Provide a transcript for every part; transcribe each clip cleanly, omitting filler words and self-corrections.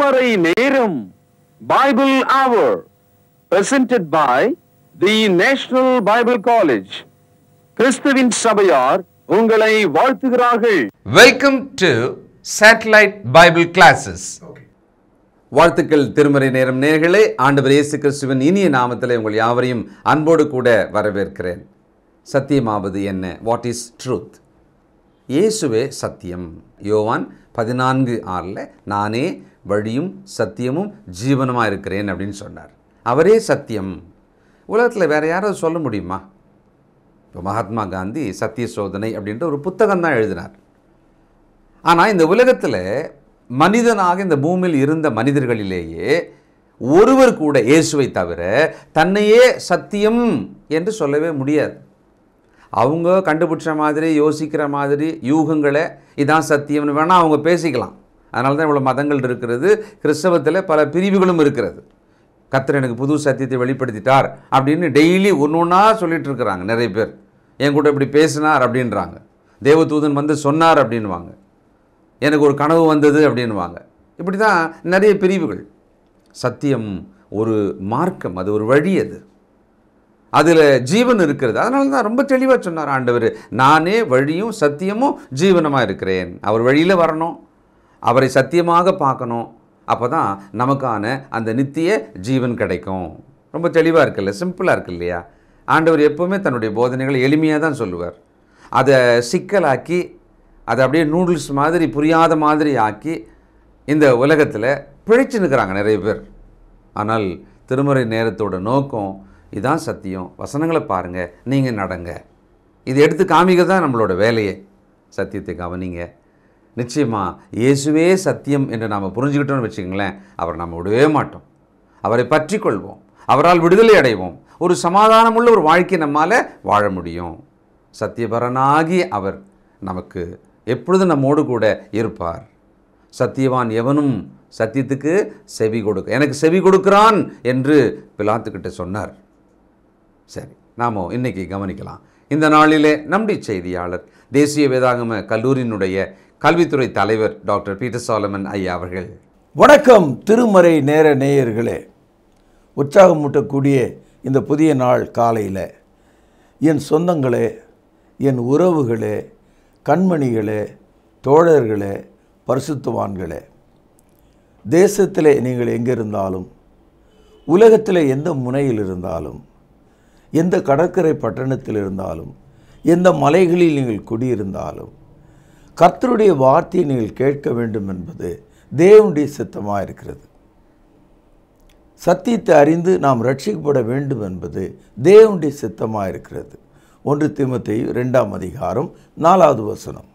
திருமறை நேரம் Bible Hour presented by the National Bible College. கிறிஸ்துவின் சபையார் உங்களை வாழ்த்துகிறார்கள். Welcome to Satellite Bible Classes. வாழ்த்துக்கள் திருமறை நேரம் நேயர்களே, ஆண்டவர் இயேசு கிறிஸ்துவின் இனிய நாமத்திலே உங்கள் யாவரையும் அன்போடு கூட வரவேற்கிறேன். சத்தியமாவது என்ன? What is truth? இயேசுவே சத்தியம். யோவான் 14:6 நானே வழியும் சத்தியமும் ஜீவனமாக இருக்கிறேன் அப்படின்னு சொன்னார். அவரே சத்தியம். உலகத்தில் வேறு யாராவது சொல்ல முடியுமா? இப்போ மகாத்மா காந்தி சத்திய சோதனை அப்படின்ற ஒரு புத்தகம் தான் எழுதினார். ஆனால் இந்த உலகத்தில் மனிதனாக இந்த பூமியில் இருந்த மனிதர்களிலேயே ஒருவர் கூட இயேசுவை தவிர தன்னையே சத்தியம் என்று சொல்லவே முடியாது. அவங்க கண்டுபிடிச்ச மாதிரி யோசிக்கிற மாதிரி யூகங்களை இதான் சத்தியம்னு வேணால் அவங்க பேசிக்கலாம். அதனால தான் இவ்வளோ மதங்கள் இருக்கிறது. கிறிஸ்தவத்தில் பல பிரிவுகளும் இருக்கிறது. கர்த்தர் எனக்கு புது சத்தியத்தை வெளிப்படுத்திட்டார் அப்படின்னு டெய்லி ஒன்று ஒன்றா சொல்லிட்டு இருக்கிறாங்க. நிறைய பேர் என் கூட இப்படி பேசினார் அப்படின்றாங்க, தேவதூதன் வந்து சொன்னார் அப்படின்வாங்க, எனக்கு ஒரு கனவு வந்தது அப்படின்வாங்க. இப்படி தான் நிறைய பிரிவுகள். சத்தியம் ஒரு மார்க்கம், அது ஒரு வழி, அதில் ஜீவன் இருக்கிறது. அதனால தான் ரொம்ப தெளிவாக சொன்னார் ஆண்டவர், நானே வழியும் சத்தியமும் ஜீவனமாக இருக்கிறேன். அவர் வழியில் வரணும், அவரை சத்தியமாக பார்க்கணும். அப்போ தான் நமக்கான அந்த நித்திய ஜீவன் கிடைக்கும். ரொம்ப தெளிவாக இருக்குல்ல, சிம்பிளாக இருக்கு இல்லையா? ஆண்டவர் எப்போவுமே தன்னுடைய போதனைகளை எளிமையாக தான் சொல்லுவார். அதை சிக்கலாக்கி அதை அப்படியே நூடுல்ஸ் மாதிரி புரியாத மாதிரி ஆக்கி இந்த உலகத்தில் பிழைச்சு நிற்கிறாங்க நிறைய பேர். ஆனால் திருமறை நேரத்தோட நோக்கம் இதான் சத்தியம். வசனங்களை பாருங்கள், நீங்கள் நடங்க, இது எடுத்து காமிக்க தான் நம்மளோட வேலையே. சத்தியத்தை கவனிங்க. நிச்சயமாக இயேசுவே சத்தியம் என்று நாம் புரிஞ்சுக்கிட்டோம்னு வச்சுக்கங்களேன், அவரை நாம் விடவே மாட்டோம். அவரை பற்றி கொள்வோம், அவரால் விடுதலை அடைவோம். ஒரு சமாதானமுள்ள ஒரு வாழ்க்கை நம்மால் வாழ முடியும். சத்தியபரனாகி அவர் நமக்கு எப்பொழுதும் நம்மோடு கூட இருப்பார். சத்தியவான் எவனும் சத்தியத்துக்கு செவி கொடுக்க, எனக்கு செவி கொடுக்கிறான் என்று பிலாத்துக்கிட்ட சொன்னார். சரி, நாம் இன்னைக்கு கவனிக்கலாம். இந்த நாளிலே நம்முடைய செய்தியாளர், தேசிய வேதாகம கல்லூரியினுடைய கல்வித்துறை தலைவர் டாக்டர் பீட்டர் சாலமன் ஐயா அவர்கள். வணக்கம் திருமறை நேர நேயர்களே. உற்சாகமூட்டக்கூடிய இந்த புதிய நாள் காலையில் என் சொந்தங்களே, என் உறவுகளே, கண்மணிகளே, தோழர்களே, பரிசுத்தவான்களே, தேசத்தில் நீங்கள் எங்கே இருந்தாலும், உலகத்தில் எந்த முனையில் இருந்தாலும், எந்த கடற்கரை பட்டணத்தில் இருந்தாலும், எந்த மலைகளில் நீங்கள் குடியிருந்தாலும், கர்த்தருடைய வார்த்தையை நீங்கள் கேட்க வேண்டும் என்பது தேவனுடைய சித்தமாக இருக்கிறது. சத்தியத்தை அறிந்து நாம் ரட்சிக்கப்பட வேண்டும் என்பது தேவனுடைய சித்தமாக இருக்கிறது. 1 தீமோத்தேயு 2:4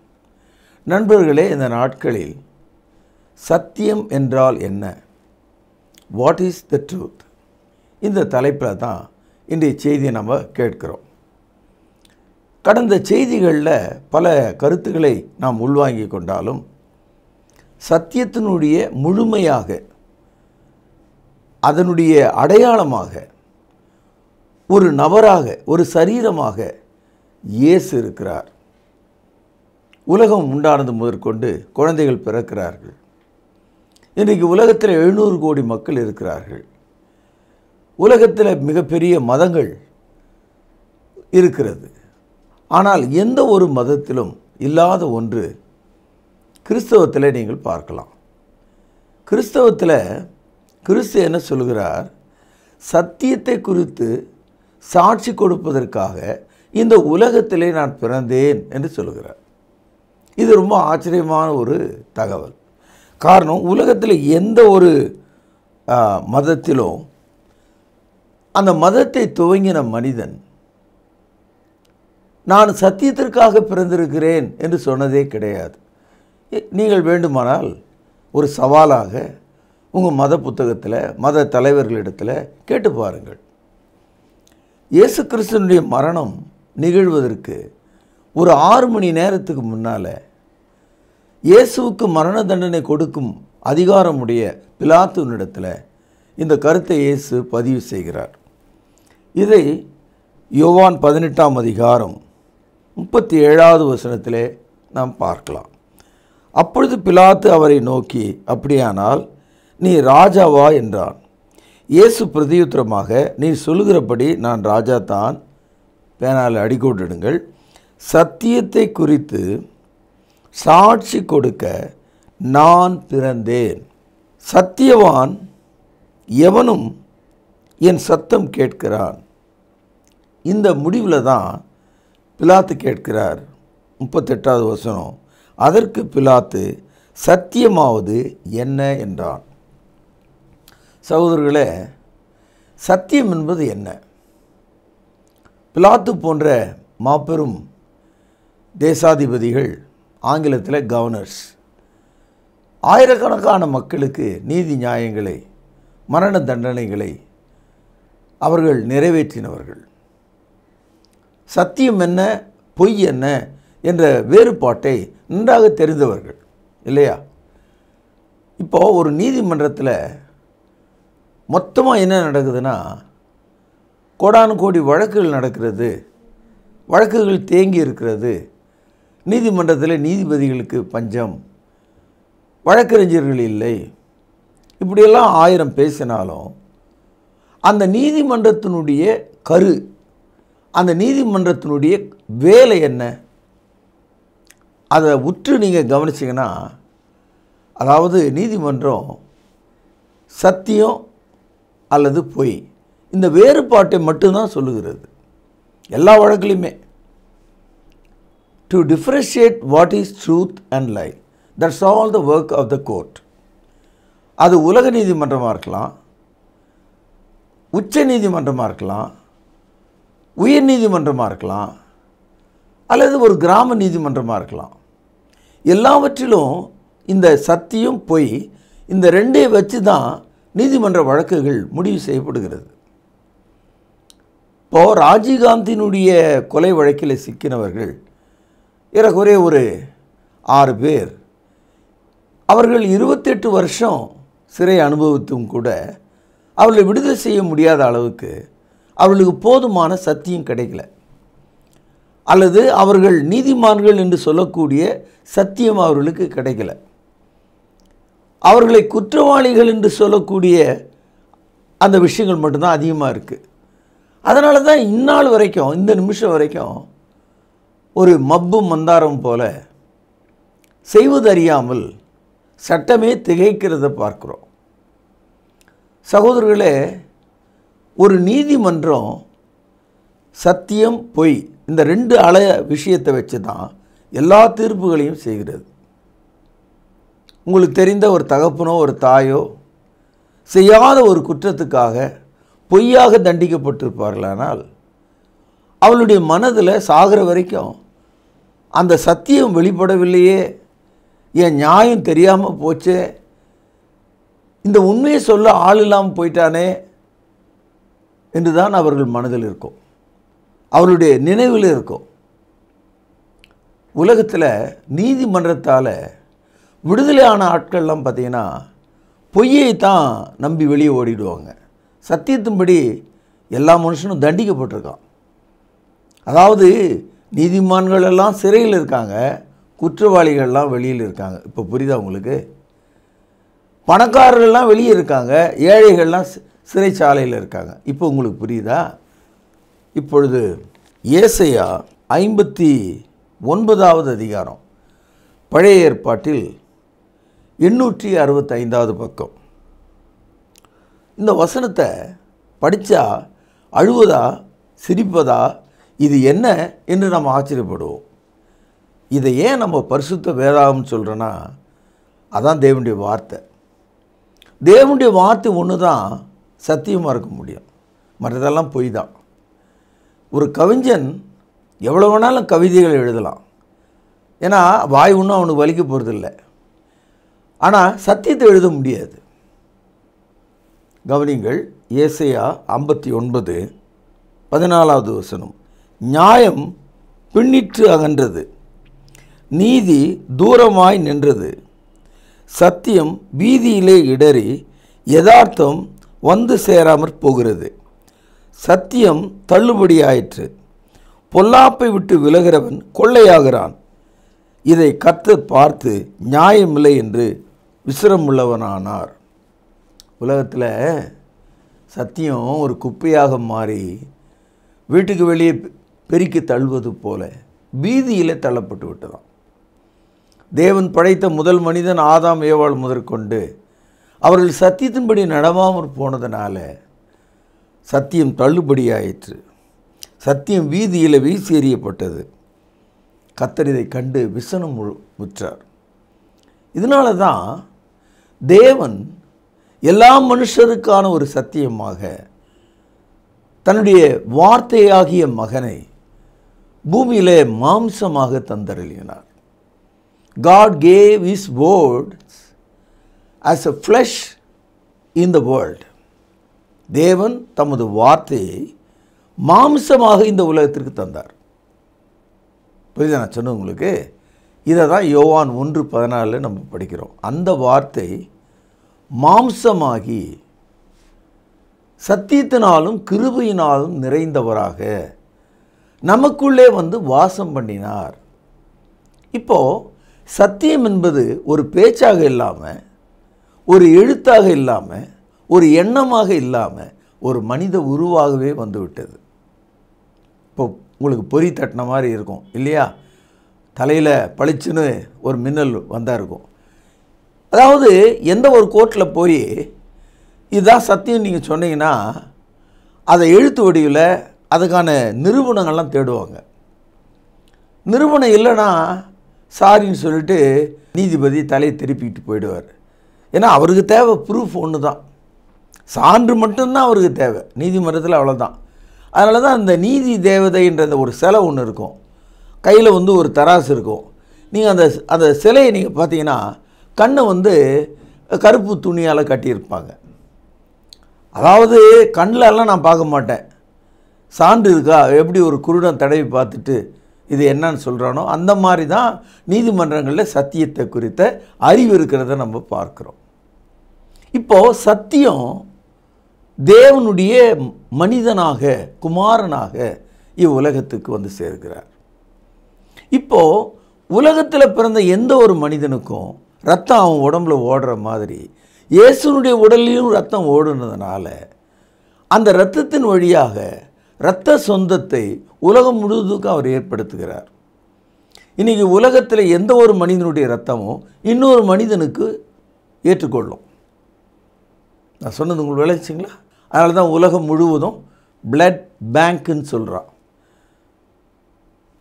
நண்பர்களே, இந்த நாட்களில் சத்தியம் என்றால் என்ன? What is the truth? இந்த தலைப்பில் தான் இன்றைய செய்தியை நம்ம கேட்கிறோம். கடந்த செய்திகளில் பல கருத்துக்களை நாம் உள்வாங்கி கொண்டாலும் சத்தியத்தினுடைய முழுமையாக, அதனுடைய அடையாளமாக, ஒரு நபராக, ஒரு சரீரமாக இயேசு இருக்கிறார். உலகம் உண்டானது முதற்கொண்டு குழந்தைகள் பிறக்கிறார்கள். இன்றைக்கு உலகத்தில் 700 கோடி மக்கள் இருக்கிறார்கள். உலகத்தில் மிகப்பெரிய மதங்கள் இருக்கிறது. ஆனால் எந்த ஒரு மதத்திலும் இல்லாத ஒன்று கிறிஸ்தவத்தில் நீங்கள் பார்க்கலாம். கிறிஸ்தவத்தில் கிறிஸ்து என்ன சொல்கிறார்? சத்தியத்தை குறித்து சாட்சி கொடுப்பதற்காக இந்த உலகத்திலே நான் பிறந்தேன் என்று சொல்கிறார். இது ரொம்ப ஆச்சரியமான ஒரு தகவல். காரணம், உலகத்தில் எந்த ஒரு மதத்திலும் அந்த மதத்தை துவங்கின மனிதன் நான் சத்தியத்திற்காக பிறந்திருக்கிறேன் என்று சொன்னதே கிடையாது. நீங்கள் வேண்டுமானால் ஒரு சவாலாக உங்கள் மத புத்தகத்தில், மத தலைவர்களிடத்தில் கேட்டு பாருங்கள். இயேசு கிறிஸ்துவினுடைய மரணம் நிகழ்வதற்கு ஒரு 6 மணி நேரத்துக்கு முன்னால் இயேசுவுக்கு மரண தண்டனை கொடுக்கும் அதிகாரமுடைய பிலாத்துவினிடத்தில் இந்த கருத்தை இயேசு பதிவு செய்கிறார். இதை யோவான் 18:37 நாம் பார்க்கலாம். அப்பொழுது பிலாத்து அவரை நோக்கி, அப்படியானால் நீ ராஜாவா என்றான். இயேசு பிரதியுத்தரமாக, நீ சொல்லுகிறபடி நான் ராஜா தான். பேனால் அடிக்கோட்டிடுங்கள். சத்தியத்தை குறித்து சாட்சி கொடுக்க நான் பிறந்தேன். சத்தியவான் எவனும் என் சத்தம் கேட்கிறான். இந்த முடிவில் தான் பிலாத்து கேட்கிறார். 38வது வசனம். அதற்கு பிலாத்து, சத்தியமாவது என்ன என்றான். சகோதரர்களே, சத்தியம் என்பது என்ன? பிலாத்து போன்ற மாபெரும் தேசாதிபதிகள், ஆங்கிலத்தில் கவர்னர்ஸ், ஆயிரக்கணக்கான மக்களுக்கு நீதி நியாயங்களை, மரண தண்டனைகளை அவர்கள் நிறைவேற்றினவர்கள். சத்தியம் என்ன, பொய் என்ன என்ற வேறுபாட்டை நன்றாக தெரிந்தவர்கள் இல்லையா? இப்போது ஒரு நீதிமன்றத்தில் மொத்தமாக என்ன நடக்குதுன்னா, கோடானு கோடி வழக்குகள் நடக்கிறது, வழக்குகள் தேங்கி இருக்கிறது. நீதிமன்றத்தில் நீதிபதிகளுக்கு பஞ்சம், வழக்கறிஞர்கள் இல்லை, இப்படியெல்லாம் 1000 பேசினாலும் அந்த நீதிமன்றத்தினுடைய கரு, அந்த நீதிமன்றத்தினுடைய வேலை என்ன, அதை உற்று நீங்கள் கவனிச்சிங்கன்னா, அதாவது நீதிமன்றம் சத்தியம் அல்லது பொய் இந்த வேறுபாட்டை மட்டும்தான் சொல்லுகிறது எல்லா வழக்குலையுமே. To differentiate what is truth and lie, that's all the work of the court. அது உலக நீதிமன்றமாக இருக்கலாம், உச்ச நீதிமன்றமாக இருக்கலாம், உயர் நீதிமன்றமாக இருக்கலாம், அல்லது ஒரு கிராம நீதிமன்றமாக இருக்கலாம். எல்லாவற்றிலும் இந்த சத்தியம் பொய் இந்த ரெண்டே வச்சு தான் நீதிமன்ற வழக்குகள் முடிவு செய்யப்படுகிறது. இப்போது ராஜீவ்காந்தியினுடைய கொலை வழக்கில் சிக்கினவர்கள் ஏறக்குறைய ஒரு 6 பேர். அவர்கள் 28 வருஷம் சிறை அனுபவித்தும் கூட அவர்களை விடுதலை செய்ய முடியாத அளவுக்கு அவர்களுக்கு போதுமான சத்தியம் கிடைக்கல, அல்லது அவர்கள் நீதிமான்கள் என்று சொல்லக்கூடிய சத்தியம் அவர்களுக்கு கிடைக்கல. அவர்களை குற்றவாளிகள் என்று சொல்லக்கூடிய அந்த விஷயங்கள் மட்டும்தான் அதிகமாக இருக்குது. அதனால தான் இந்நாள் வரைக்கும், இந்த நிமிஷம் வரைக்கும் ஒரு மப்பு மந்தாரம் போல செய்வதறியாமல் சட்டமே திகைக்கிறத பார்க்குறோம். சகோதரர்களே, ஒரு நீதிமன்றம் சத்தியம் பொய் இந்த 2 விஷயத்தை வச்சு தான் எல்லா தீர்ப்புகளையும் செய்கிறது. உங்களுக்கு தெரிந்த ஒரு தகப்பனோ ஒரு தாயோ செய்யாத ஒரு குற்றத்துக்காக பொய்யாக தண்டிக்கப்பட்டிருப்பார்களானால் அவளுடைய மனதில் சாகிற வரைக்கும் அந்த சத்தியம் வெளிப்படவில்லையே, என் நியாயம் தெரியாமல் போச்சே, இந்த உண்மையை சொல்ல ஆள் இல்லாமல் போயிட்டானே என்று தான் அவர்கள் மனதில் இருக்கும், அவருடைய நினைவில் இருக்கும். உலகத்தில் நீதிமன்றத்தால் விடுதலையான ஆட்கள்லாம் பார்த்திங்கன்னா பொய்யை தான் நம்பி வெளியே ஓடிடுவாங்க. சத்தியத்தின்படி எல்லா மனுஷனும் தண்டிக்கப்பட்டிருக்கான். அதாவது நீதிமான்கள் எல்லாம் சிறையில் இருக்காங்க, குற்றவாளிகள்லாம் வெளியில் இருக்காங்க. இப்போ புரியுதா உங்களுக்கு? பணக்காரர்கள்லாம் வெளியே இருக்காங்க, ஏழைகள்லாம் சிறைச்சாலையில் இருக்காங்க. இப்போ உங்களுக்கு புரியுதா? இப்பொழுது ஏசாயா 59வது அதிகாரம், பழைய ஏற்பாட்டில் 865வது பக்கம். இந்த வசனத்தை படித்தா அழுவதா சிரிப்பதா இது என்ன என்று நம்ம ஆச்சரியப்படுவோம். இதை ஏன் நம்ம பரிசுத்த வேதாகம்னு சொல்கிறோன்னா, அதான் தேவனுடைய வார்த்தை. தேவனுடைய வார்த்தை ஒன்று தான் சத்தியமாக இருக்க முடியும், மற்றதெல்லாம் பொய் தான். ஒரு கவிஞன் எவ்வளோ வேணாலும் கவிதைகள் எழுதலாம், ஏன்னா வாய் ஒன்றும் அவனுக்கு வலிக்க போகிறதில்லை. ஆனால் சத்தியத்தை எழுத முடியாது. கவனிங்கள், ஏசாயா 59:14வது வசனம். நியாயம் பின்னிற்று அகன்றது, நீதி தூரமாய் நின்றது, சத்தியம் வீதியிலே இடறி யதார்த்தம் வந்து சேராமற் போகிறது. சத்தியம் தள்ளுபடியாயிற்று, பொல்லாப்பை விட்டு விலகிறவன் கொள்ளையாகிறான். இதை கர்த்தர் பார்த்து நியாயமில்லை என்று விசிரமுள்ளவனானார். உலகத்தில் சத்தியம் ஒரு குப்பையாக மாறி வீட்டுக்கு வெளியே பெருக்கி தள்ளுவது போல பீதியில் தள்ளப்பட்டு விட்டதாம். தேவன் படைத்த முதல் மனிதன் ஆதாம் ஏவாள் முதற்கொண்டு அவர்கள் சத்தியத்தின்படி நடவாமற் போனதுனால சத்தியம் தள்ளுபடியாயிற்று. சத்தியம் வீதியில் வீசி எறியப்பட்டது. கர்த்தர் இதை கண்டு விசனம் முற்றார். இதனால தான் தேவன் எல்லா மனுஷருக்கான ஒரு சத்தியமாக தன்னுடைய வார்த்தையாகிய மகனை பூமியிலே மாம்சமாக தந்தருளினார். God gave his words as a flesh in the world. தேவன் தமது வார்த்தையை மாம்சமாக இந்த உலகத்திற்கு தந்தார். புரியுதா நான் சொன்னேன் உங்களுக்கு? இதை தான் யோவான் 1:14 நம்ம படிக்கிறோம். அந்த வார்த்தை மாம்சமாகி சத்தியத்தினாலும் கிருபையினாலும் நிறைந்தவராக நமக்குள்ளே வந்து வாசம் பண்ணினார். இப்போது சத்தியம் என்பது ஒரு பேச்சாக இல்லாமல், ஒரு எழுத்தாக இல்லாமல், ஒரு எண்ணமாக இல்லாமல் ஒரு மனித உருவாகவே வந்துவிட்டது. இப்போ உங்களுக்கு பொறி தட்டின மாதிரி இருக்கும் இல்லையா? தலையில் பளிச்சுன்னு ஒரு மின்னல் வந்தால் இருக்கும். அதாவது எந்த ஒரு கோர்ட்டில் போய் இதுதான் சத்தியம் நீங்கள் சொன்னீங்கன்னா அதை எழுத்து வடிவில் அதுக்கான நிரூபணங்கள்லாம் தேடுவாங்க. நிரூபணம் இல்லைன்னா சாரின்னு சொல்லிட்டு நீதிபதி தலையை திருப்பிக்கிட்டு போயிடுவார். ஏன்னா அவருக்கு தேவை ப்ரூஃப் ஒன்று தான், சான்று மட்டும்தான் அவருக்கு தேவை. நீதிமன்றத்தில் அவ்வளோதான். அதனால தான் அந்த நீதி தேவதைன்ற ஒரு சிலை ஒன்று இருக்கும், கையில் வந்து ஒரு தராசு இருக்கும். நீங்கள் அந்த சிலையை நீங்கள் பார்த்தீங்கன்னா கண்ணை வந்து கருப்பு துணியால் கட்டியிருப்பாங்க. அதாவது கண்ணிலெல்லாம் நான் பார்க்க மாட்டேன், சான்று இருக்கா, எப்படி ஒரு குருடன் தடவி பார்த்துட்டு இது என்னன்னு சொல்கிறானோ அந்த மாதிரி தான் நீதிமன்றங்களில் சத்தியத்தை குறித்த அறிவு இருக்கிறத நம்ம பார்க்குறோம். இப்போது சத்தியம் தேவனுடைய மனிதனாக குமாரனாக இவ்வுலகத்துக்கு வந்து சேர்க்கிறார். இப்போது உலகத்தில் பிறந்த எந்த ஒரு மனிதனுக்கும் ரத்தம் அவன் உடம்புல ஓடுற மாதிரி இயேசுனுடைய உடல்லையும் ரத்தம் ஓடுனதுனால அந்த இரத்தத்தின் வழியாக இரத்த சொந்தத்தை உலகம் முழுவதுக்கும் அவர் ஏற்படுத்துகிறார். இன்றைக்கி உலகத்தில் எந்த ஒரு மனிதனுடைய இரத்தமும் இன்னொரு மனிதனுக்கு ஏற்றுக்கொள்ளும். நான் சொன்னது உங்களுக்கு விளைச்சிங்களா? அதனால தான் உலகம் முழுவதும் பிளட் பேங்க்குன்னு சொல்கிறான்.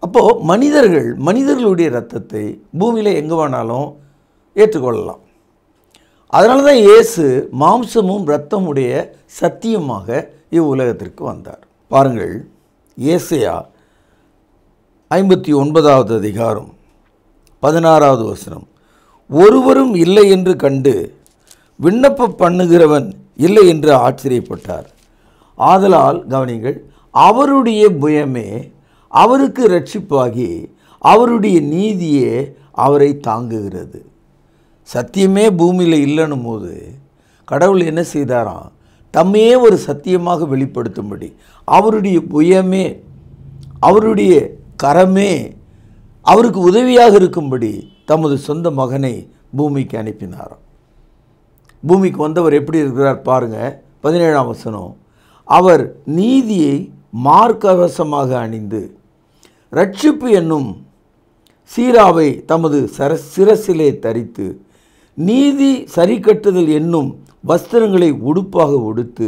அப்போது மனிதர்களுடைய இரத்தத்தை பூமியில் எங்கே வேணாலும் ஏற்றுக்கொள்ளலாம். அதனால தான் இயேசு மாம்சமும் இரத்தமுடைய சத்தியமாக இவ்வுலகத்திற்கு வந்தார். பாருங்கள், ஏசாயா 59வது அதிகாரம் 16வது வசனம். ஒருவரும் இல்லை என்று கண்டு விண்ணப்ப பண்ணுகிறவன் இல்லை என்று ஆச்சரியப்பட்டார். ஆதலால் கவனிங்கள், அவருடைய புயமே அவருக்கு இரட்சிப்பாகி அவருடைய நீதியே அவரை தாங்குகிறது. சத்தியமே பூமியில் இல்லைன்னும் போது கடவுள் என்ன செய்தாராம்? தம்மையே ஒரு சத்தியமாக வெளிப்படுத்தும்படி அவருடைய புயமே அவருடைய கரமே அவருக்கு உதவியாக இருக்கும்படி தமது சொந்த மகனை பூமிக்கு அனுப்பினாராம். பூமிக்கு வந்தவர் எப்படி இருக்கிறார் பாருங்கள், 17ஆம் வசனம். அவர் நீதியை மார்க்கவசமாக அணிந்து இரட்சிப்பு என்னும் சீராவை தமது சிரசிலே தரித்து நீதி சரிக்கட்டுதல் என்னும் வஸ்திரங்களை உடுப்பாக உடுத்து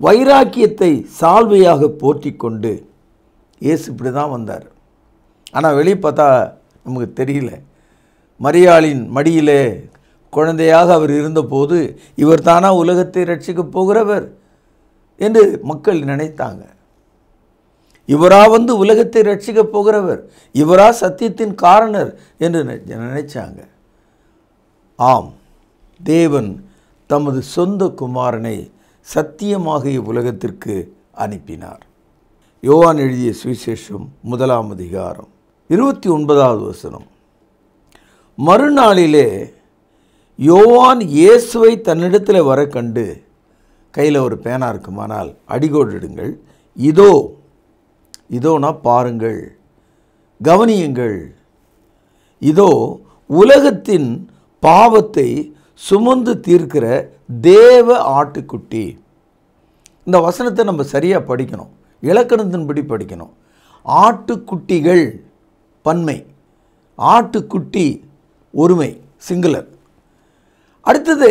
வைராக்கியத்தை சால்வையாக போற்றி கொண்டு. இயேசு இப்படி தான் வந்தார். ஆனால் வெளியே பார்த்தா நமக்கு தெரியல. மரியாளின் மடியிலே குழந்தையாக அவர் இருந்தபோது இவர் தானா உலகத்தை ரட்சிக்கப் போகிறவர் என்று மக்கள் நினைத்தாங்க. இவரா வந்து உலகத்தை ரட்சிக்கப் போகிறவர், இவரா சத்தியத்தின் காரணர் என்று நினைச்சாங்க. ஆம், தேவன் தமது சொந்த குமாரனை சத்தியமாக இவ்வுலகத்திற்கு அனுப்பினார். யோவான் எழுதிய சுவிசேஷம் 1ஆம் அதிகாரம் 29வது வசனம். மறுநாளிலே யோவான் இயேசுவை தன்னிடத்தில் வர கண்டு, கையில் ஒரு பேனா இருக்குமானால் அடிகோடிடுங்கள், இதோனா பாருங்கள், கவனியுங்கள், இதோ உலகத்தின் பாவத்தை சுமந்து தீர்க்கிற தேவ ஆட்டுக்குட்டி. இந்த வசனத்தை நம்ம சரியாக படிக்கணும், இலக்கணத்தின்படி படிக்கணும். ஆட்டுக்குட்டிகள் பன்மை, ஆட்டுக்குட்டி ஒருமை சிங்குலர். அடுத்தது,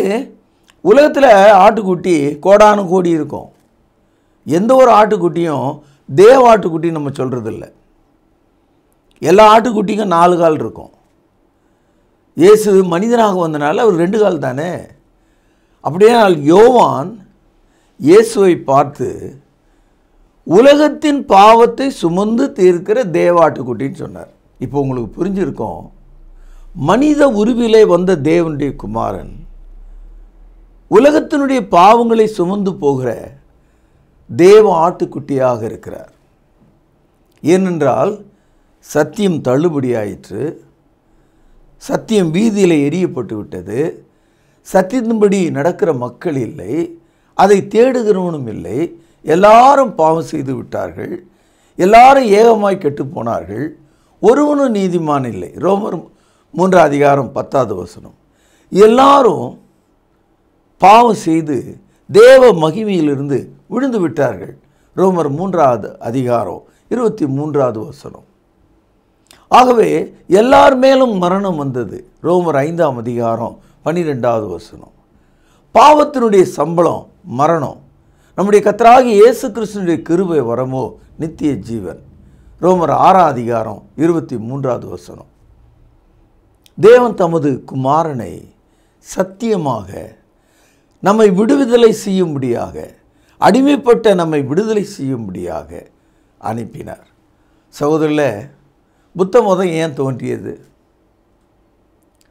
உலகத்தில் ஆட்டுக்குட்டி கோடானு கோடி இருக்கும். எந்த ஒரு ஆட்டுக்குட்டியும் தேவ ஆட்டுக்குட்டி நம்ம சொல்கிறது இல்லை. எல்லா ஆட்டுக்குட்டிக்கும் 4 கால் இருக்கும். இயேசு மனிதனாக வந்தனால அவர் 2 கால் தானே. அப்படியே யோவான் இயேசுவை பார்த்து உலகத்தின் பாவத்தை சுமந்து தீர்க்கிற தேவ ஆட்டுக்குட்டின்னு சொன்னார். இப்போ உங்களுக்கு புரிஞ்சிருக்கும், மனித உருவிலே வந்த தேவனுடைய குமாரன் உலகத்தினுடைய பாவங்களை சுமந்து போகிற தேவ ஆட்டுக்குட்டியாக இருக்கிறார். ஏனென்றால் சத்தியம் தள்ளுபடியாயிற்று, சத்தியம் வீதியில் எரியப்பட்டு விட்டது, சத்தியத்தின்படி நடக்கிற மக்கள் இல்லை, அதை தேடுகிறவனும் இல்லை, எல்லாரும் பாவம் செய்து விட்டார்கள், எல்லாரும் ஏகமாய் கெட்டு போனார்கள், ஒருவனும் நீதிமான் இல்லை. ரோமர் 3:10 எல்லாரும் பாவம் செய்து தேவ மகிமையிலிருந்து விழுந்து விட்டார்கள். ரோமர் 3:23 ஆகவே எல்லார் மேலும் மரணம் வந்தது. ரோமர் 5:12 பாவத்தினுடைய சம்பளம் மரணம், நம்முடைய கர்த்தராகிய இயேசு கிறிஸ்துவினுடைய கிருபை வரமோ நித்திய ஜீவன். ரோமர் 6:23 தேவன் தமது குமாரனை சத்தியமாக நம்மை விடுதலை செய்யும்படியாக, அடிமைப்பட்ட நம்மை விடுதலை செய்யும்படியாக அனுப்பினார். சகோதரர்களே, புத்த மதம் ஏன் தோன்றியது?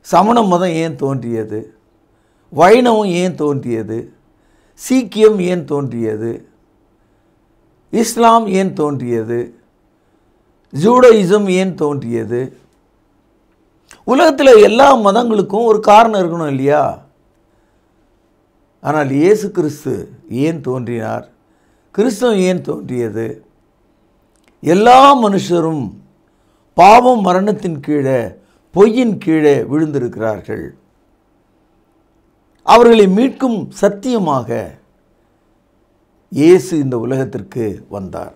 சமண மதம் ஏன் தோன்றியது? வைணவம் ஏன் தோன்றியது? சீக்கியம் ஏன் தோன்றியது? இஸ்லாம் ஏன் தோன்றியது? ஜூடாயிசம் ஏன் தோன்றியது? உலகத்தில் எல்லா மதங்களுக்கும் ஒரு காரணம் இருக்கணும் இல்லையா? ஆனால் இயேசு கிறிஸ்து ஏன் தோன்றினார்? கிறிஸ்தவம் ஏன் தோன்றியது? எல்லா மனுஷரும் பாவம் மரணத்தின் கீழே, பொய்யின் கீழே விழுந்திருக்கிறார்கள். அவர்களை மீட்கும் சத்தியமாக இயேசு இந்த உலகத்திற்கு வந்தார்.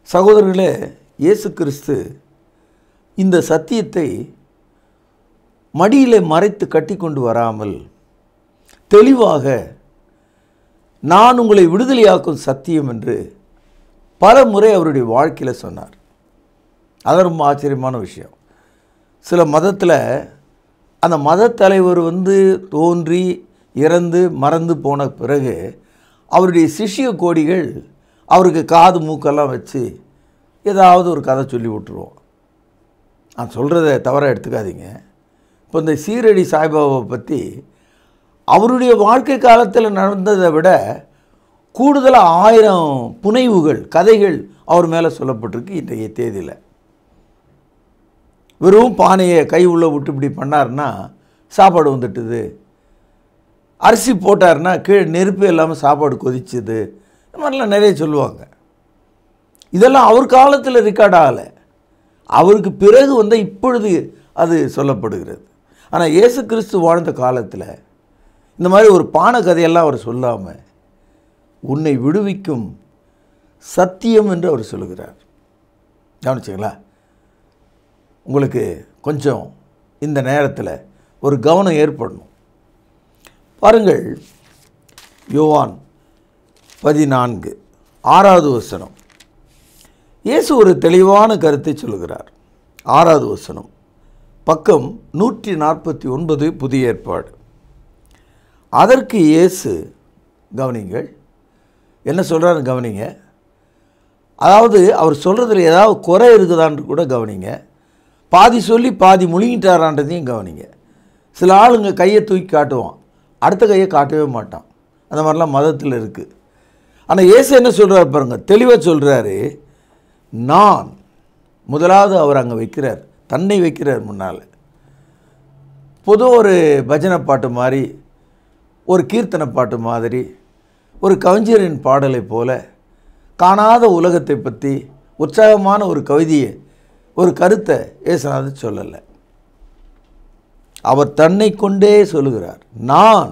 சகோதரர்களே, இயேசு கிறிஸ்து இந்த சத்தியத்தை மடியிலே மறைத்து கட்டி கொண்டு வராமல் தெளிவாக நான் உங்களை விடுதலையாக்கும் சத்தியம் என்று பல முறை அவருடைய வாழ்க்கையில் சொன்னார். அது ரொம்ப ஆச்சரியமான விஷயம். சில மதத்தில் அந்த மத தலைவர் தோன்றி இறந்து மறந்து போன பிறகு அவருடைய சிஷ்ய கோடிகள் அவருக்கு காது மூக்கெல்லாம் வச்சு ஏதாவது ஒரு கதை சொல்லி விட்டுருவோம். நான் சொல்கிறத தவறாக எடுத்துக்காதீங்க. இப்போ இந்த சீரடி சாய்பாபாவை பற்றி அவருடைய வாழ்க்கை காலத்தில் நடந்ததை விட கூடுதலாக 1000 புனைவுகள், கதைகள் அவர் மேலே சொல்லப்பட்டிருக்கு. இன்றைய தேதியில் வெறும் பானையை கை உள்ள விட்டு இப்படி பண்ணார்னா சாப்பாடு வந்துட்டுது, அரிசி போட்டார்னா கீழே நெருப்பு இல்லாமல் சாப்பாடு கொதிச்சுது, இந்த மாதிரிலாம் நிறைய சொல்லுவாங்க. இதெல்லாம் அவர் காலத்தில் ரெக்கார்ட் ஆகலை, அவருக்கு பிறகு இப்பொழுது அது சொல்லப்படுகிறது. ஆனால் இயேசு கிறிஸ்து வாழ்ந்த காலத்தில் இந்த மாதிரி ஒரு பானை கதையெல்லாம் அவர் சொல்லாமல் உன்னை விடுவிக்கும் சத்தியம் என்று அவர் சொல்லுகிறார். கவனிச்சிங்களா? உங்களுக்கு கொஞ்சம் இந்த நேரத்தில் ஒரு கவனம் ஏற்படணும். பாருங்கள், யோவான் 14:6 இயேசு ஒரு தெளிவான கருத்தை சொல்லுகிறார். 6 பக்கம் 149 புதிய ஏற்பாடு. அதற்கு இயேசு, கவனிங்கள் என்ன சொல்கிறாரு, கவனிங்க. அதாவது அவர் சொல்கிறதுல ஏதாவது குறை இருக்குதான்னு கூட கவனிங்க. பாதி சொல்லி பாதி முழுங்கிட்டாரான்றதையும் கவனிங்க. சில ஆளுங்க கையை தூக்கி காட்டுவான், அடுத்த கையை காட்டவே மாட்டான். அந்த மாதிரிலாம் மதத்தில் இருக்குது. ஆனால் இயேசு என்ன சொல்கிறார் பாருங்கள், தெளிவாக சொல்கிறாரு. நான் முதலாவது அவர் அங்கே வைக்கிறார், தன்னை வைக்கிறார் முன்னால். பொது ஒரு பஜனை பாட்டு மாதிரி, ஒரு கீர்த்தனை பாட்டு மாதிரி, ஒரு கவிஞரின் பாடலை போல காணாத உலகத்தை பற்றி உற்சாகமான ஒரு கவிதையை, ஒரு கருத்தை இயேசுநாதர் சொல்லலை. அவர் தன்னை கொண்டே சொல்லுகிறார். நான்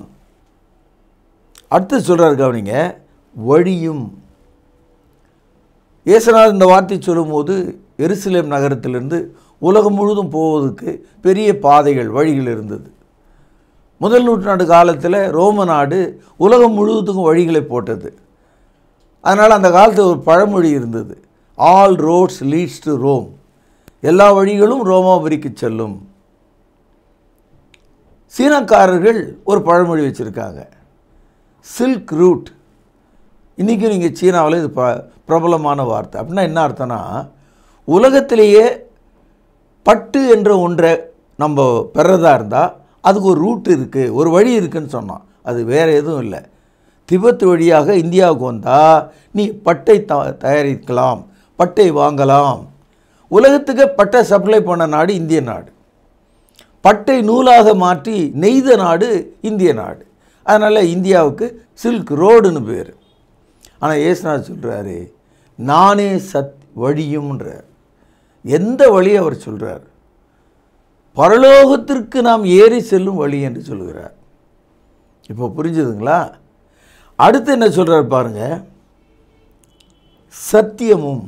அடுத்து சொல்கிறார் கவனிங்க, வழியும். இயேசுநாதர் இந்த வார்த்தை சொல்லும்போது எருசலேம் நகரத்திலிருந்து உலகம் முழுதும் போவதற்கு பெரிய பாதைகள், வழிகள் இருந்தது. முதல் நூற்றாண்டு காலத்தில் ரோம நாடு உலகம் முழுவதுக்கும் வழிகளை போட்டது. அதனால் அந்த காலத்தில் ஒரு பழமொழி இருந்தது, all roads leads to Rome. எல்லா வழிகளும் ரோமாபுரிக்கு செல்லும். சீனக்காரர்கள் ஒரு பழமொழி வச்சுருக்காங்க, சில்க் ரூட். இன்றைக்கும் நீங்கள் சீனாவில் இது பிரபலமான வார்த்தை. அப்படின்னா என்ன அர்த்தம்னா, உலகத்திலேயே பட்டு என்ற ஒன்றை நம்ம பெறதா இருந்தால் அதுக்கு ஒரு ரூட் இருக்குது, ஒரு வழி இருக்குதுன்னு சொன்னோம். அது வேறு எதுவும் இல்லை. திபெத் வழியாக இந்தியாவுக்கு வந்தால் நீ பட்டை தயாரிக்கலாம், பட்டை வாங்கலாம். உலகத்துக்கு பட்டை சப்ளை பண்ண நாடு இந்திய நாடு. பட்டை நூலாக மாற்றி நெய்த நாடு இந்திய நாடு. அதனால் இந்தியாவுக்கு சில்க் ரோடுன்னு பேர். ஆனால் இயேசுநாதர் சொல்கிறாரு, நானே வழியும்ன்றார். எந்த வழியை அவர் சொல்கிறார்? பரலோகத்திற்கு நாம் ஏறி செல்லும் வழி என்று சொல்கிறார். இப்போ புரிஞ்சுதுங்களா? அடுத்து என்ன சொல்கிறார் பாருங்க, சத்தியமும்.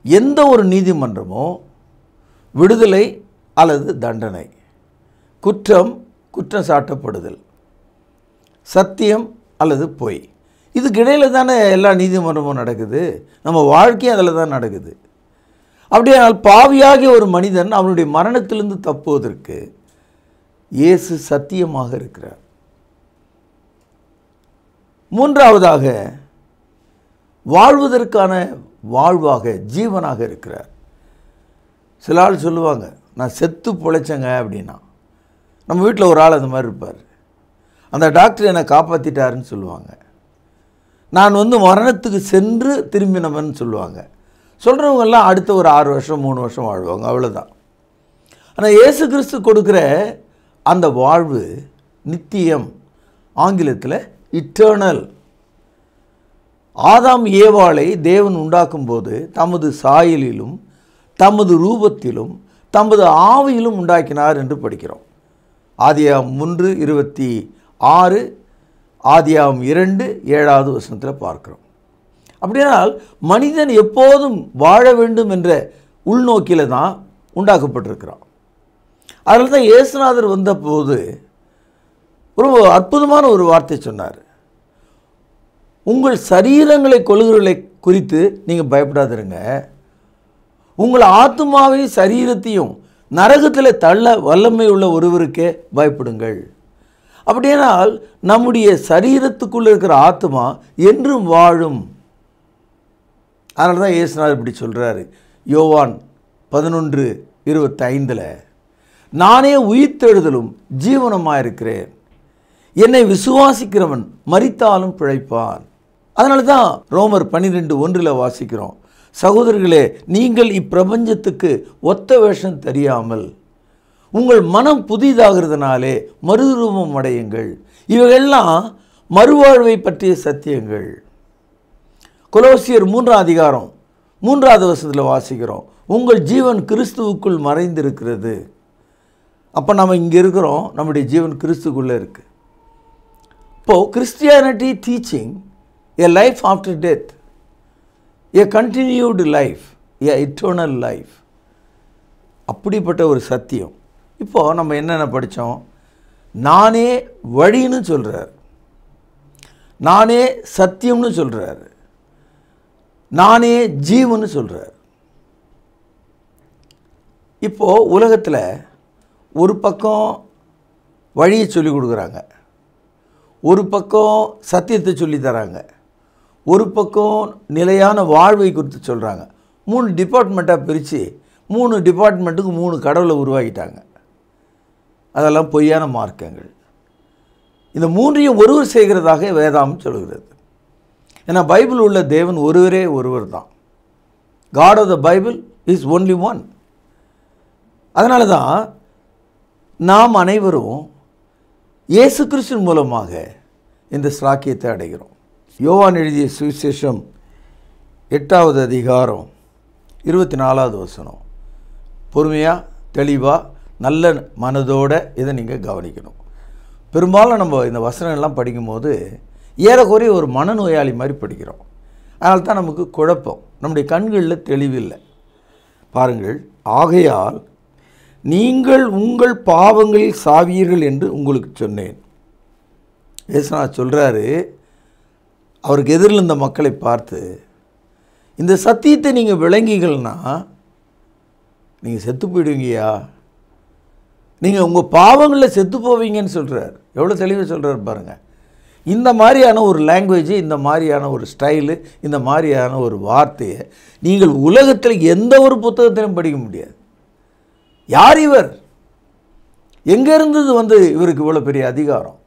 எந்த ஒரு நீதிமன்றமோ விடுதலை அல்லது தண்டனை, குற்றம் சாட்டப்படுதல், சத்தியம் அல்லது பொய், இதுக்கு இடையில் தானே எல்லா நீதிமன்றமும் நடக்குது. நம்ம வாழ்க்கையும் அதில் தான் நடக்குது. அப்படியானால் பாவியாகிய ஒரு மனிதன் அவனுடைய மரணத்திலிருந்து தப்புவதற்கு இயேசு சத்தியமாக இருக்கிறார். மூன்றாவதாக வாழ்வதற்கான வாழ்வாக, ஜீவனாக இருக்கிறார். சில ஆள் சொல்லுவாங்க, நான் செத்து பிழைச்சேங்க அப்படின்னா. நம்ம வீட்டில் ஒரு ஆள் அந்த மாதிரி இருப்பார், அந்த டாக்டர் என்னை காப்பாற்றிட்டாருன்னு சொல்லுவாங்க. நான் மரணத்துக்கு சென்று திரும்பினவன் சொல்லுவாங்க. சொல்கிறவங்கெல்லாம் அடுத்த ஒரு 6 வருஷம் 3 வருஷம் வாழ்வாங்க, அவ்வளோதான். ஆனால் இயேசு கிறிஸ்து கொடுக்குற அந்த வாழ்வு நித்தியம், ஆங்கிலத்தில் இட்டர்னல். ஆதாம் ஏவாளை தேவன் உண்டாக்கும்போது தமது சாயலிலும் தமது ரூபத்திலும் தமது ஆவியிலும் உண்டாக்கினார் என்று படிக்கிறோம். ஆதியாகமம் 3:26, ஆதியாகமம் 2:7 வசனத்தில் பார்க்கிறோம். அப்படியானால் மனிதன் எப்போதும் வாழ வேண்டும் என்ற உள்நோக்கில் தான் உண்டாக்கப்பட்டிருக்கிறான். அதில் தான் இயேசுநாதர் வந்தபோது ஒரு அற்புதமான ஒரு வார்த்தை சொன்னார், உங்கள் சரீரங்களை கொள்கிறவர்களை குறித்து நீங்கள் பயப்படாதிருங்க, உங்கள் ஆத்மாவையும் சரீரத்தையும் நரகத்தில் தள்ள வல்லமை உள்ள ஒருவருக்கே பயப்படுங்கள். அப்படியானால் நம்முடைய சரீரத்துக்குள்ளே இருக்கிற ஆத்மா என்றும் வாழும். அதனால தான் இயேசுநாதர் இப்படி சொல்கிறாரு, யோவான் 11:25, நானே உயிர்த்தெழுதலும் ஜீவனமாக இருக்கிறேன், என்னை விசுவாசிக்கிறவன் மரித்தாலும் பிழைப்பான். அதனால தான் ரோமர் 12:1 வாசிக்கிறோம், சகோதரர்களே, நீங்கள் இப்பிரபஞ்சத்துக்கு ஒத்த வேஷம் தெரியாமல் உங்கள் மனம் புதிதாகிறதுனாலே மறுரூபம் அடையுங்கள். இவைகள்லாம் மறுவாழ்வை பற்றிய சத்தியங்கள். கொலோசியர் 3:3 வாசிக்கிறோம், உங்கள் ஜீவன் கிறிஸ்துவுக்குள் மறைந்திருக்கிறது. அப்போ நம்ம இங்கே இருக்கிறோம், நம்முடைய ஜீவன் கிறிஸ்துக்குள்ளே இருக்குது. இப்போது கிறிஸ்டியானிட்டி டீச்சிங் எ லைஃப் ஆஃப்டர் டெத், எ கண்டினியூடு லைஃப், எ இட்டர்னல் லைஃப். அப்படிப்பட்ட ஒரு சத்தியம். இப்போது நம்ம என்னென்ன படித்தோம்? நானே வழின்னு சொல்கிறார், நானே சத்தியம்னு சொல்கிறார், நானே ஜீவன்னு சொல்கிறார். இப்போது உலகத்தில் ஒரு பக்கம் வழியை சொல்லிக் கொடுக்குறாங்க, ஒரு பக்கம் சத்தியத்தை சொல்லி தராங்க, ஒரு பக்கம் நிலையான வாழ்வை குறித்து சொல்கிறாங்க. 3 டிபார்ட்மெண்ட்டாக பிரித்து 3 டிபார்ட்மெண்ட்டுக்கு 3 கடவுளை உருவாக்கிட்டாங்க. அதெல்லாம் பொய்யான மார்க்கங்கள். இந்த 3ஐயும் ஒருவர் செய்கிறதாக வேதாகம் சொல்கிறது. ஏன்னா பைபிள் உள்ள தேவன் ஒருவரே ஒருவர் தான். God of the Bible is only one. அதனால தான் நாம் அனைவரும் இயேசு கிறிஸ்துவின் மூலமாக இந்த ஸ்லாக்கியத்தை அடைகிறோம். யோவான் எழுதிய சுவிசேஷம் 8வது அதிகாரம் 24வது வசனம். பொறுமையாக தெளிவாக நல்ல மனதோடு இதை நீங்கள் கவனிக்கணும். பெரும்பாலும் நம்ம இந்த வசனங்கள்லாம் படிக்கும்போது ஏறக்குறைய ஒரு மனநோயாளி மாதிரி படிக்கிறோம். அதனால தான் நமக்கு குழப்பம், நம்முடைய கண்களில் தெளிவில்லை. பாருங்கள், ஆகையால் நீங்கள் உங்கள் பாவங்களில் சாவீர்கள் என்று உங்களுக்கு சொன்னேன். ஏசுநாதர் சொல்கிறாரு, அவருக்கு எதிரில் இருந்த மக்களை பார்த்து, இந்த சத்தியத்தை நீங்கள் விளங்கிகள்னா நீங்கள் செத்து போயிடுவீங்கயா, நீங்கள் உங்கள் பாவங்களில் செத்து போவீங்கன்னு சொல்கிறார். எவ்வளோ தெளிவாக சொல்கிறார் பாருங்கள். இந்த மாதிரியான ஒரு லாங்குவேஜ், இந்த மாதிரியான ஒரு ஸ்டைலு, இந்த மாதிரியான ஒரு வார்த்தையை நீங்கள் உலகத்தில் எந்த ஒரு புத்தகத்திலும் படிக்க முடியாது. யார் இவர்? எங்கே இருந்தது இவருக்கு இவ்வளோ பெரிய அதிகாரம்?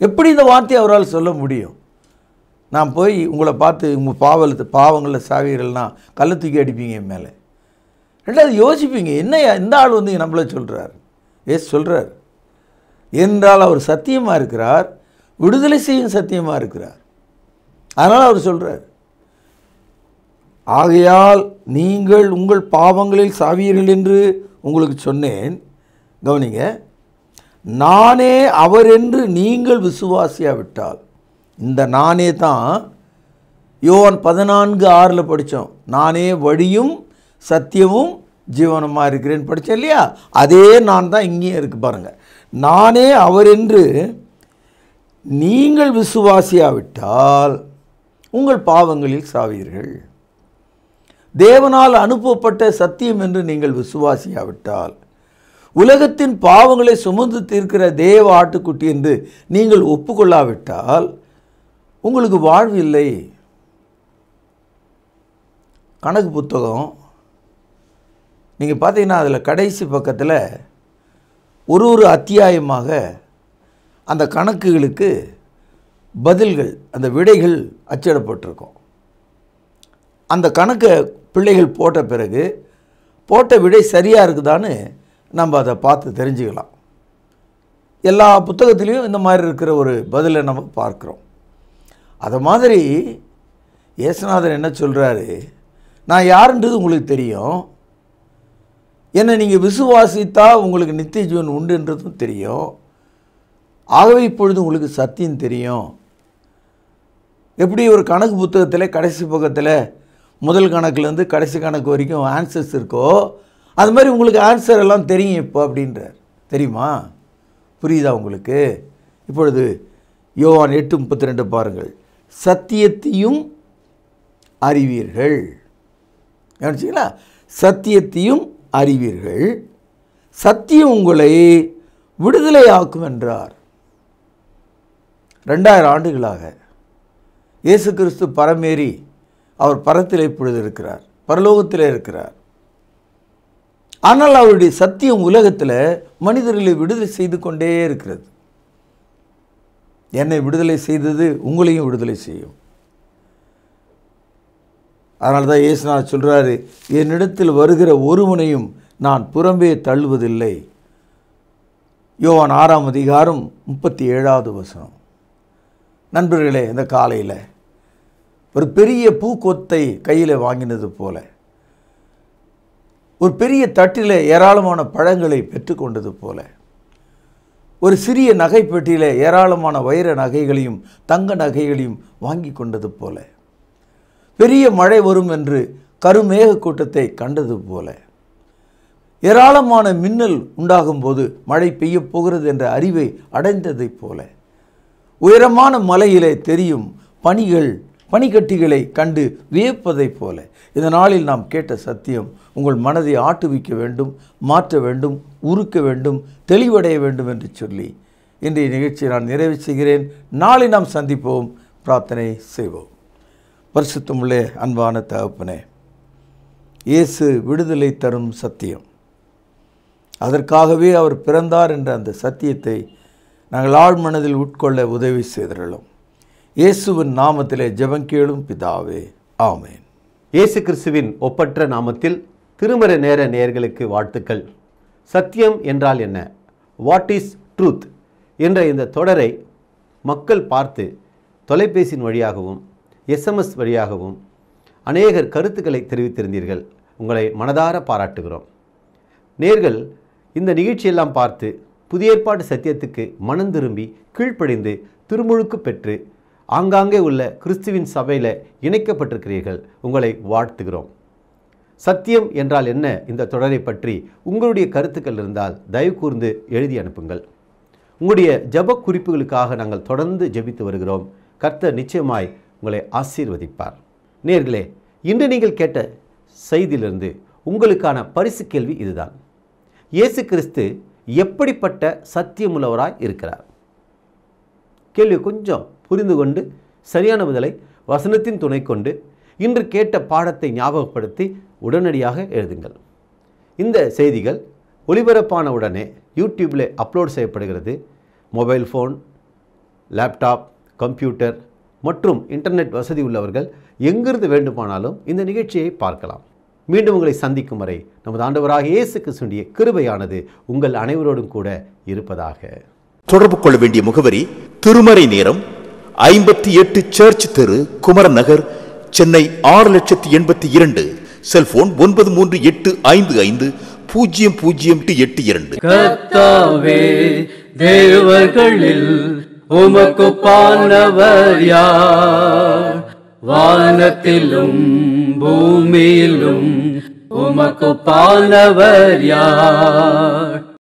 எப்படி இந்த வார்த்தையை அவரால் சொல்ல முடியும்? நான் போய் உங்களை பார்த்து உங்கள் பாவங்களில் சாவீர்கள்னா கல்லை தூக்கி அடிப்பீங்க என் மேலே. ரெண்டாவது யோசிப்பீங்க, என்னையா இந்த ஆள் நம்மளை சொல்கிறார்? ஏசு சொல்கிறார், என்றால் அவர் சத்தியமாக இருக்கிறார், விடுதலை செய்யும் சத்தியமாக இருக்கிறார். அதனால் அவர் சொல்கிறார், ஆகையால் நீங்கள் உங்கள் பாவங்களில் சாவீர்கள் என்று உங்களுக்கு சொன்னேன். கவனிங்க, நானே அவர் என்று நீங்கள் விசுவாசியாவிட்டால், இந்த நானே தான் யோவான் 14:6 படித்தோம். நானே வழியும் சத்தியமும் ஜீவனமாக இருக்கிறேன்னு படித்தேன் இல்லையா? அதே நான் தான் இங்கேயும் இருக்குது பாருங்கள். நானே அவர் என்று நீங்கள் விசுவாசியாவிட்டால் உங்கள் பாவங்களில் சாவீர்கள். தேவனால் அனுப்பப்பட்ட சத்தியம் என்று நீங்கள் விசுவாசியாவிட்டால், உலகத்தின் பாவங்களை சுமந்து தீர்க்கிற தேவ ஆட்டுக்குட்டி என்று நீங்கள் ஒப்புக்கொள்ளாவிட்டால் உங்களுக்கு வாழ்வு இல்லை. கணக்கு புத்தகம் நீங்கள் பார்த்தீங்கன்னா அதில் கடைசி பக்கத்தில் ஒரு அத்தியாயமாக அந்த கணக்குகளுக்கு பதில்கள், அந்த விடைகள் அச்சிடப்பட்டிருக்கும். அந்த கணக்கை பிள்ளைகள் போட்ட பிறகு போட்ட விடை சரியாக இருக்குதான்னு நம்ம அதை பார்த்து தெரிஞ்சுக்கலாம். எல்லா புத்தகத்துலேயும் இந்த மாதிரி இருக்கிற ஒரு பதிலை நம்ம பார்க்குறோம். அது மாதிரி இயேசுநாதர் என்ன சொல்கிறாரு, நான் யாருன்றது உங்களுக்கு தெரியும், என்னை நீங்கள் விசுவாசித்தா உங்களுக்கு நித்திய ஜீவன் உண்டுன்றதும் தெரியும், ஆகவே இப்பொழுது உங்களுக்கு சத்தியம் தெரியும். எப்படி ஒரு கணக்கு புத்தகத்தில் கடைசி பக்கத்தில் முதல் கணக்குலேருந்து கடைசி கணக்கு வரைக்கும் ஆன்சர்ஸ் இருக்கோ, அது மாதிரி உங்களுக்கு ஆன்சர் எல்லாம் தெரியும் இப்போ அப்படின்றார். தெரியுமா? புரியுதா உங்களுக்கு? இப்பொழுது யோவான் 8:32 பாருங்கள். சத்தியத்தையும் அறிவீர்கள். கவனிச்சிங்களா? சத்தியத்தையும் அறிவீர்கள், சத்தியம் உங்களை விடுதலையாக்கும் என்றார். 2000 ஆண்டுகளாக இயேசு கிறிஸ்து பரமேறி அவர் பரத்தில் இப்பொழுது இருக்கிறார், பரலோகத்தில் இருக்கிறார். ஆனால் அவருடைய சத்தியம் உலகத்தில் மனிதர்களை விடுதலை செய்து கொண்டே இருக்கிறது. என்னை விடுதலை செய்தது உங்களையும் விடுதலை செய்யும். அதனால தான் இயேசுநாதர் சொல்கிறாரு, என்னிடத்தில் வருகிற ஒருவனையும் நான் புறம்பே தள்ளுவதில்லை. யோவான் 6:37. நண்பர்களே, இந்த காலையில் ஒரு பெரிய பூக்கொத்தை கையில் வாங்கினது போல, ஒரு பெரிய தட்டில் ஏராளமான பழங்களை பெற்றுக்கொண்டது போல, ஒரு சிறிய நகைப்பெட்டியில் ஏராளமான வைர நகைகளையும் தங்க நகைகளையும் வாங்கி கொண்டது போல, பெரிய மழை வரும் என்று கருமேக கூட்டத்தை கண்டது போல, ஏராளமான மின்னல் உண்டாகும் போது மழை பெய்ய போகிறது என்ற அறிவை அடைந்ததை போல, உயரமான மலையிலே தெரியும் பனிக்கட்டிகளை கண்டு வியப்பதைப் போல, இந்த நாளில் நாம் கேட்ட சத்தியம் உங்கள் மனதை ஆட்டுவிக்க வேண்டும், மாற்ற வேண்டும், உருக்க வேண்டும், தெளிவடைய வேண்டும் என்று சொல்லி இன்றைய நிகழ்ச்சியை நான் நிறைவு செய்கிறேன். நாளை நாம் சந்திப்போம், பிரார்த்தனை செய்வோம். பரிசுத்தமுள்ளே அன்பான தகப்பனே, இயேசு விடுதலை தரும் சத்தியம், அதற்காகவே அவர் பிறந்தார் என்ற அந்த சத்தியத்தை நாங்கள் ஆழ்மனதில் உட்கொள்ள உதவி செய்திருக்கிறோம். இயேசுவின் நாமத்திலே ஜெபங்கேளும் பிதாவே, ஆமென். இயேசு கிறிஸ்துவின் ஒப்பற்ற நாமத்தில் திருமறை நேர நேயர்களுக்கு வாழ்த்துக்கள். சத்தியம் என்றால் என்ன, வாட் இஸ் ட்ரூத் என்ற இந்த தொடரை மக்கள் பார்த்து தொலைபேசியின் வழியாகவும் SMS வழியாகவும் அநேகர் கருத்துக்களை தெரிவித்திருந்தீர்கள். உங்களை மனதார பாராட்டுகிறோம். நேர்கள் இந்த நிகழ்ச்சியெல்லாம் பார்த்து புதிய ஏற்பாடு சத்தியத்துக்கு மனம் திரும்பி கீழ்ப்படிந்து திருமுழுக்கு பெற்று ஆங்காங்கே உள்ள கிறிஸ்துவின் சபையில் இணைக்கப்பட்டிருக்கிறீர்கள். உங்களை வாழ்த்துகிறோம். சத்தியம் என்றால் என்ன? இந்த தொடரை பற்றி உங்களுடைய கருத்துக்கள் இருந்தால் தயவு கூர்ந்து எழுதி அனுப்புங்கள். உங்களுடைய ஜெப குறிப்புகளுக்காக நாங்கள் தொடர்ந்து ஜெபித்து வருகிறோம். கர்த்தர் நிச்சயமாய் உங்களை ஆசீர்வதிப்பார். நேயர்களே, இன்று நீங்கள் கேட்ட செய்தியிலிருந்து உங்களுக்கான பரிசு கேள்வி இதுதான். இயேசு கிறிஸ்து எப்படிப்பட்ட சத்தியமுள்ளவராய் இருக்கிறார்? கேள்வி கொஞ்சம் புரிந்து கொண்டு சரியான பதிலை வசனத்தின் துணை கொண்டு இன்று கேட்ட பாடத்தை ஞாபகப்படுத்தி உடனடியாக எழுதுங்கள். இந்த செய்திகள் ஒளிபரப்பான உடனே யூடியூப்பில் அப்லோட் செய்யப்படுகிறது. மொபைல் ஃபோன், லேப்டாப், கம்ப்யூட்டர் மற்றும் இன்டர்நெட் வசதி உள்ளவர்கள் எங்கிருந்து வேண்டுமானாலும் இந்த நிகழ்ச்சியை பார்க்கலாம். மீண்டும் உங்களை சந்திக்கும் வரை நமது ஆண்டவராக இயேசு கிறிஸ்துவின் கிருபையானது உங்கள் அனைவரோடும் கூட இருப்பதாக. தொடர்பு கொள்ள வேண்டிய முகவரி: திருமறை நேரம், 58 சர்ச் தெரு, குமரன் நகர், சென்னை 6,82,000. செல்போன் 9385500882. கர்த்தாவே, தேவர்களில் உமக்குப்பானவர் யார்? வானத்திலும் பூமியிலும் உமக்குப்பானவர் யார்?